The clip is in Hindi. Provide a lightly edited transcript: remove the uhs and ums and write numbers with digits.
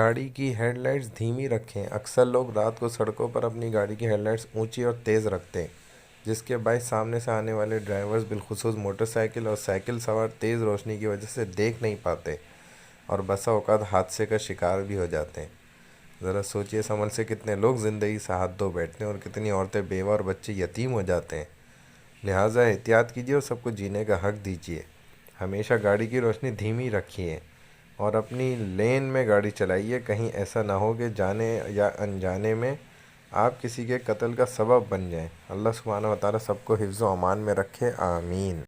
गाड़ी की हेडलाइट्स धीमी रखें। अक्सर लोग रात को सड़कों पर अपनी गाड़ी की हेडलाइट्स ऊंची और तेज़ रखते हैं, जिसके बायस सामने से आने वाले ड्राइवर्स, बिलखुसूस मोटरसाइकिल और साइकिल सवार, तेज़ रोशनी की वजह से देख नहीं पाते और बसा औकात हादसे का शिकार भी हो जाते हैं। ज़रा सोचिए, समझ से कितने लोग ज़िंदगी से हाथ धो बैठते हैं और कितनी औरतें बेवा और बच्चे यतीम हो जाते हैं। लिहाजा एहतियात कीजिए और सबको जीने का हक दीजिए। हमेशा गाड़ी की रोशनी धीमी रखिए और अपनी लेन में गाड़ी चलाइए। कहीं ऐसा ना हो कि जाने या अनजाने में आप किसी के कत्ल का सबब बन जाएं। अल्लाह सुब्हानहू व तआला सबको हिफ्ज़ व अमान में रखे, आमीन।